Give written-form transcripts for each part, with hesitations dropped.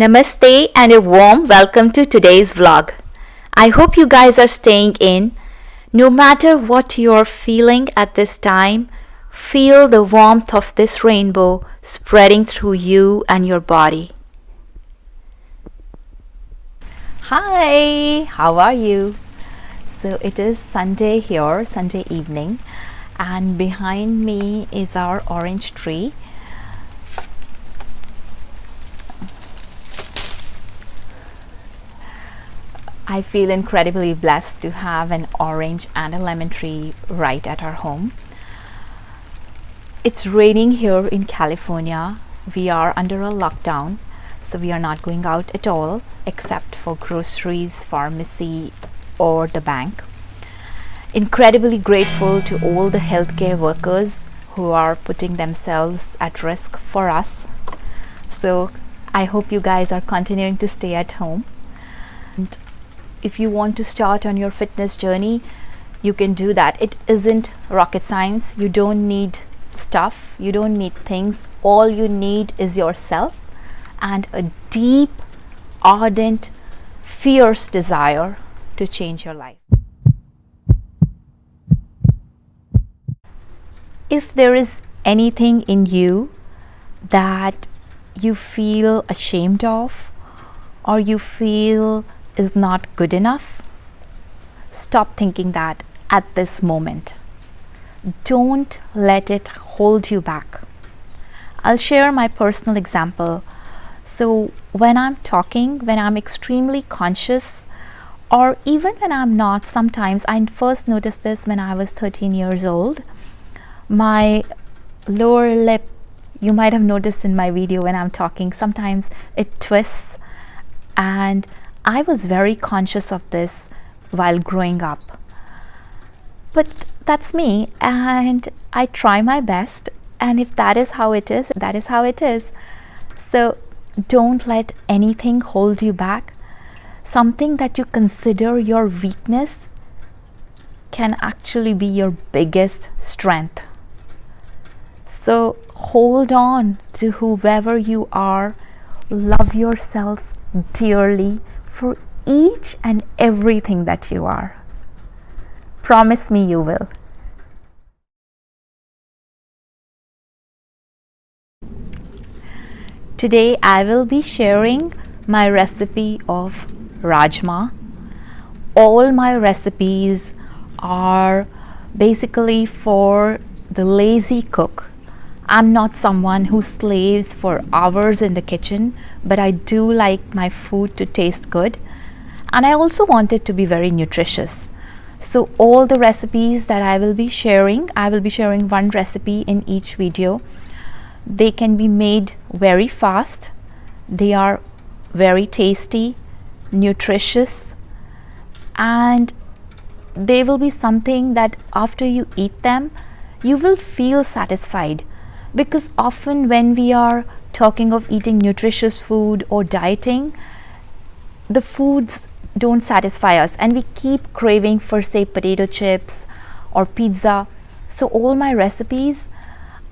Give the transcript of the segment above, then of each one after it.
Namaste and a warm welcome to today's vlog. I hope you guys are staying in. No matter what you're feeling at this time, feel the warmth of this rainbow spreading through you and your body. Hi, how are you? So it is Sunday here, Sunday evening, and behind me is our orange tree. I feel incredibly blessed to have an orange and a lemon tree right at our home. It's raining here in California. We are under a lockdown, so we are not going out at all except for groceries, pharmacy, or the bank. Incredibly grateful to all the healthcare workers who are putting themselves at risk for us. So I hope you guys are continuing to stay at home. And if you want to start on your fitness journey, you can do that. It isn't rocket science. You don't need stuff. You don't need things. All you need is yourself and a deep, ardent, fierce desire to change your life. If there is anything in you that you feel ashamed of or you feel is not good enough, stop thinking that at this moment. Don't let it hold you back. I'll share my personal example. So when I'm talking, when I'm extremely conscious, or even when I'm not, sometimes I first noticed this when I was 13 years old. My lower lip, you might have noticed in my video when I'm talking, sometimes it twists, and I was very conscious of this while growing up. But that's me, and I try my best, and if that is how it is, that is how it is. So don't let anything hold you back. Something that you consider your weakness can actually be your biggest strength. So hold on to whoever you are. Love yourself dearly for each and everything that you are. Promise me you will. Today I will be sharing my recipe of Rajma. All my recipes are basically for the lazy cook. I'm not someone who slaves for hours in the kitchen, but I do like my food to taste good, and I also want it to be very nutritious. So all the recipes that I will be sharing one recipe in each video. They can be made very fast. They are very tasty, nutritious, and they will be something that after you eat them, you will feel satisfied. Because often when we are talking of eating nutritious food or dieting, the foods don't satisfy us and we keep craving for, say, potato chips or pizza. So all my recipes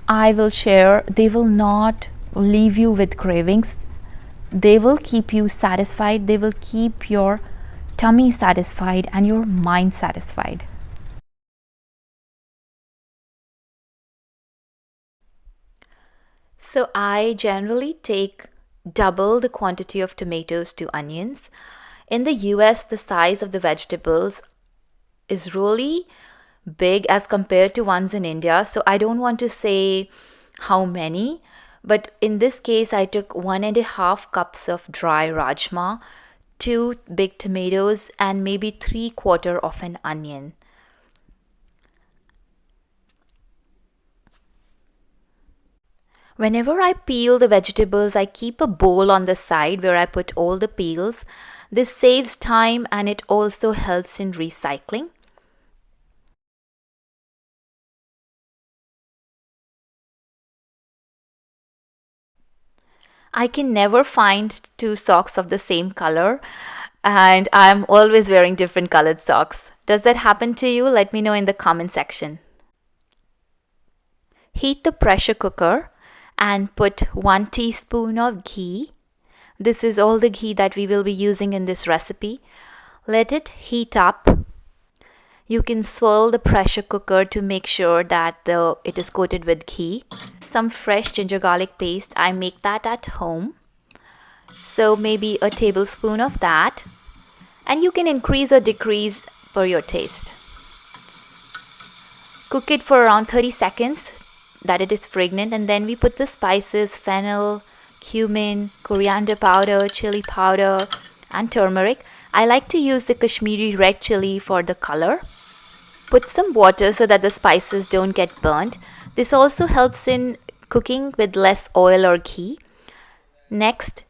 I will share, they will not leave you with cravings. They will keep you satisfied. They will keep your tummy satisfied and your mind satisfied. So I generally take double the quantity of tomatoes to onions. In the US, the size of the vegetables is really big as compared to ones in India. So I don't want to say how many, but in this case, I took 1.5 cups of dry rajma, 2 big tomatoes, and maybe 3/4 of an onion. Whenever I peel the vegetables, I keep a bowl on the side where I put all the peels. This saves time and it also helps in recycling. I can never find 2 socks of the same color, and I'm always wearing different colored socks. Does that happen to you? Let me know in the comment section. Heat the pressure cooker and put 1 teaspoon of ghee. This is all the ghee that we will be using in this recipe. Let it heat up. You can swirl the pressure cooker to make sure that it is coated with ghee. Some fresh ginger garlic paste. I make that at home. So maybe a tablespoon of that. And you can increase or decrease per your taste. Cook it for around 30 seconds that it is fragrant, and then we put the spices, fennel, cumin, coriander powder, chili powder, and turmeric. I like to use the Kashmiri red chili for the color. Put some water so that the spices don't get burnt. This also helps in cooking with less oil or ghee. Next,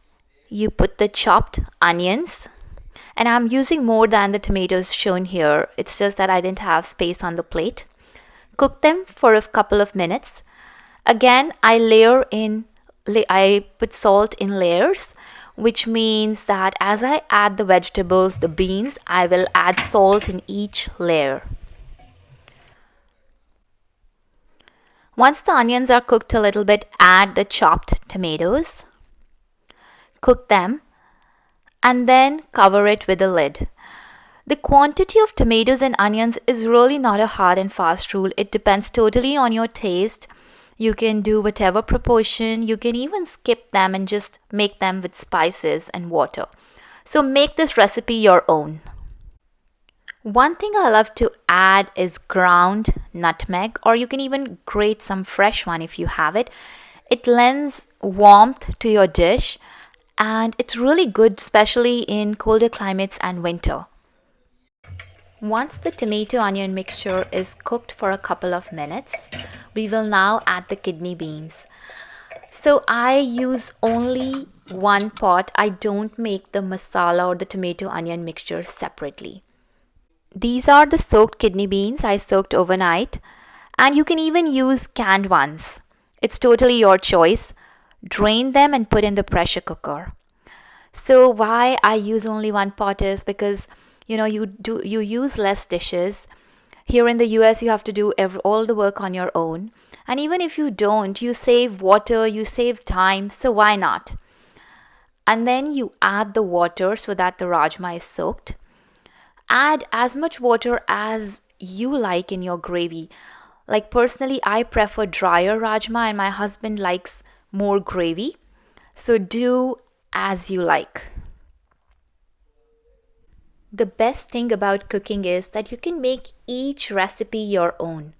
you put the chopped onions. And I'm using more than the tomatoes shown here. It's just that I didn't have space on the plate. Cook them for a couple of minutes. Again, I put salt in layers, which means that as I add the vegetables, the beans, I will add salt in each layer. Once the onions are cooked a little bit, add the chopped tomatoes. Cook them and then cover it with a lid. The quantity of tomatoes and onions is really not a hard and fast rule. It depends totally on your taste. You can do whatever proportion. You can even skip them and just make them with spices and water. So make this recipe your own. One thing I love to add is ground nutmeg, or you can even grate some fresh one if you have it. It lends warmth to your dish, and it's really good, especially in colder climates and winter. Once the tomato onion mixture is cooked for a couple of minutes, we will now add the kidney beans. So I use only one pot. I don't make the masala or the tomato onion mixture separately. These are the soaked kidney beans I soaked overnight, and you can even use canned ones. It's totally your choice. Drain them and put in the pressure cooker. So why I use only one pot is because you use less dishes. Here in the US you have to do all the work on your own, and even if you don't, you save water, you save time, so why not? And then you add the water so that the rajma is soaked. Add as much water as you like in your gravy. Like personally, I prefer drier rajma and my husband likes more gravy. So do as you like. The best thing about cooking is that you can make each recipe your own.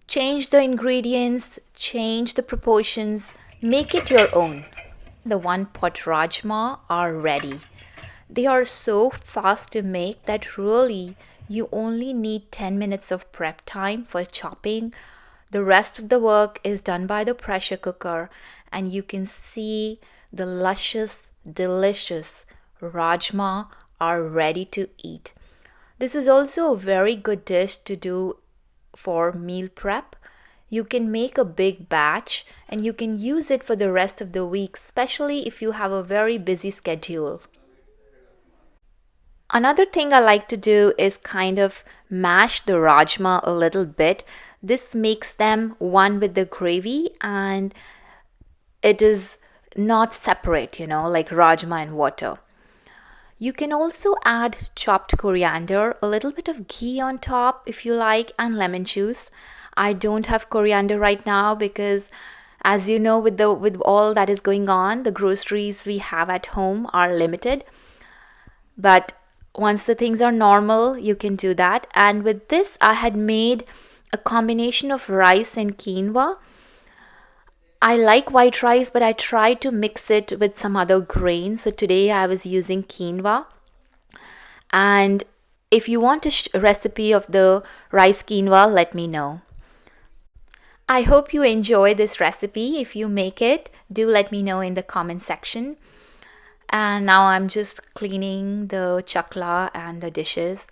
Change the ingredients, change the proportions, make it your own. The one pot rajma are ready. They are so fast to make that really you only need 10 minutes of prep time for chopping. The rest of the work is done by the pressure cooker, and you can see the luscious, delicious rajma are ready to eat. This is also a very good dish to do for meal prep. You can make a big batch and you can use it for the rest of the week, especially if you have a very busy schedule. Another thing I like to do is kind of mash the rajma a little bit. This makes them one with the gravy, and it is not separate, like rajma and water. You can also add chopped coriander, a little bit of ghee on top if you like, and lemon juice. I don't have coriander right now because, as you know, with all that is going on, the groceries we have at home are limited. But once the things are normal, you can do that. And with this, I had made a combination of rice and quinoa. I like white rice, but I try to mix it with some other grain. So today I was using quinoa. And if you want a recipe of the rice quinoa, let me know. I hope you enjoy this recipe. If you make it, do let me know in the comment section. And now I'm just cleaning the chakla and the dishes.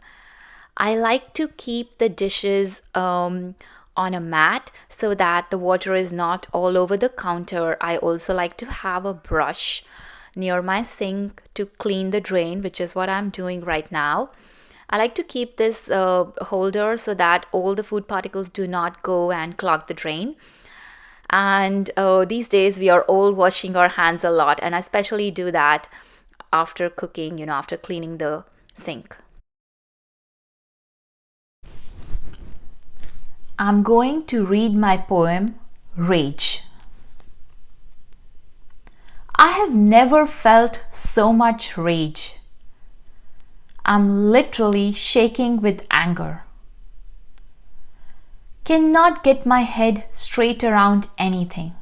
I like to keep the dishes on a mat so that the water is not all over the counter. I also like to have a brush near my sink to clean the drain, which is what I'm doing right now. I like to keep this holder so that all the food particles do not go and clog the drain. And these days we are all washing our hands a lot, and I especially do that after cooking, after cleaning the sink. I'm going to read my poem, Rage. I have never felt so much rage. I'm literally shaking with anger. Cannot get my head straight around anything.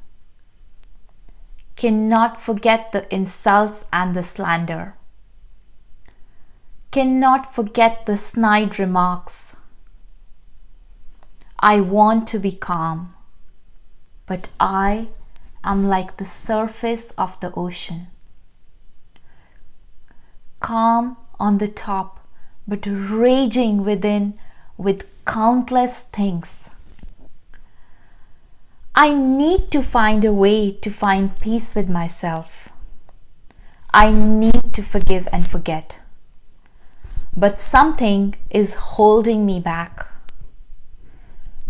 Cannot forget the insults and the slander. Cannot forget the snide remarks. I want to be calm, but I am like the surface of the ocean. Calm on the top, but raging within with countless things. I need to find a way to find peace with myself. I need to forgive and forget. But something is holding me back.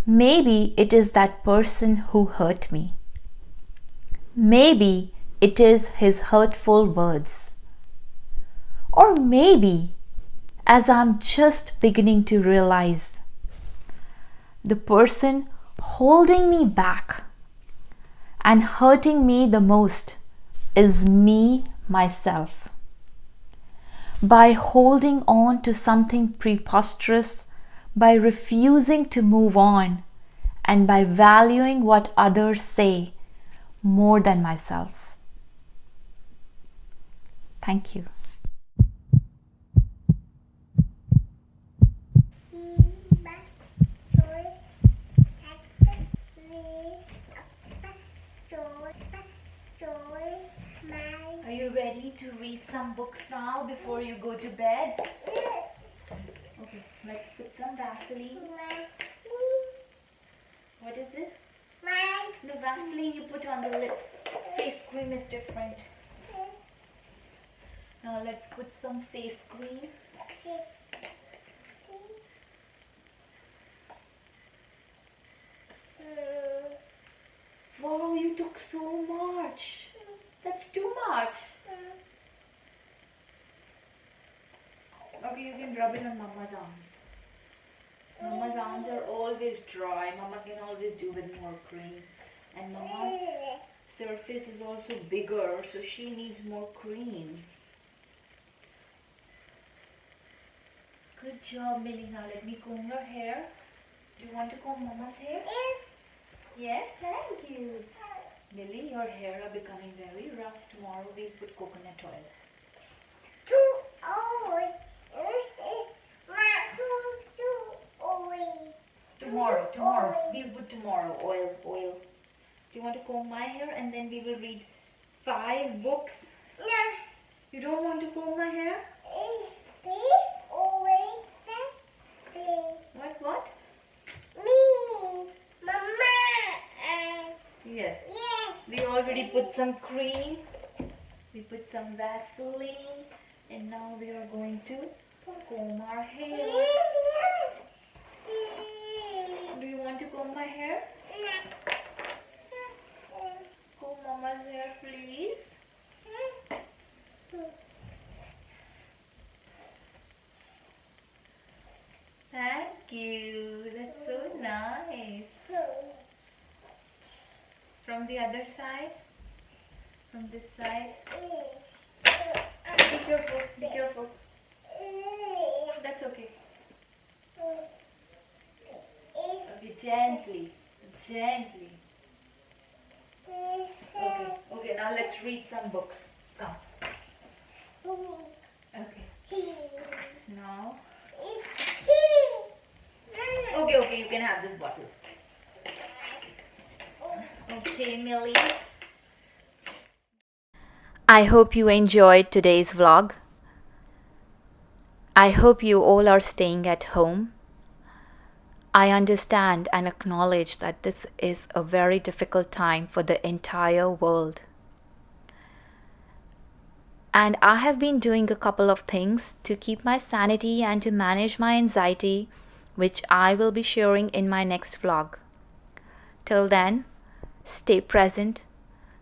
Maybe it is that person who hurt me. Maybe it is his hurtful words. Or maybe, as I'm just beginning to realize, the person holding me back and hurting me the most is me, myself. By holding on to something preposterous, by refusing to move on, and by valuing what others say more than myself. Thank you. Are you ready to read some books now before you go to bed? Okay, let's put some Vaseline. What is this? No, Vaseline you put on the lips. Face cream is different. Now let's put some face cream. Wow, you took so much. That's too much. Okay, you can rub it on Mama's arms. Mama's arms are always dry. Mama can always do with more cream. And Mama's surface is also bigger, so she needs more cream. Good job, Millie. Now let me comb your hair. Do you want to comb Mama's hair? Yes, thank you. Millie, your hair are becoming very rough. Tomorrow we'll put coconut oil. Tomorrow. We'll put tomorrow oil. Do you want to comb my hair and then we will read 5 books? No. You don't want to comb my hair? What? Me. Mama. Yes. We already put some cream. We put some Vaseline. And now we are going to comb our hair. Do you want to comb my hair? Comb Mama's hair, please. Thank you. That's so nice. From the other side? From this side? Be careful. That's okay. Okay, gently. Okay, now let's read some books. Come. Okay. Now. Okay, you can have this bottle. Okay, Millie. I hope you enjoyed today's vlog. I hope you all are staying at home. I understand and acknowledge that this is a very difficult time for the entire world. And I have been doing a couple of things to keep my sanity and to manage my anxiety, which I will be sharing in my next vlog. Till then, Stay present,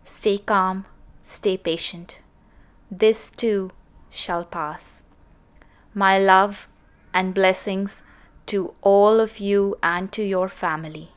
stay calm, stay patient. This too shall pass. My love and blessings to all of you and to your family.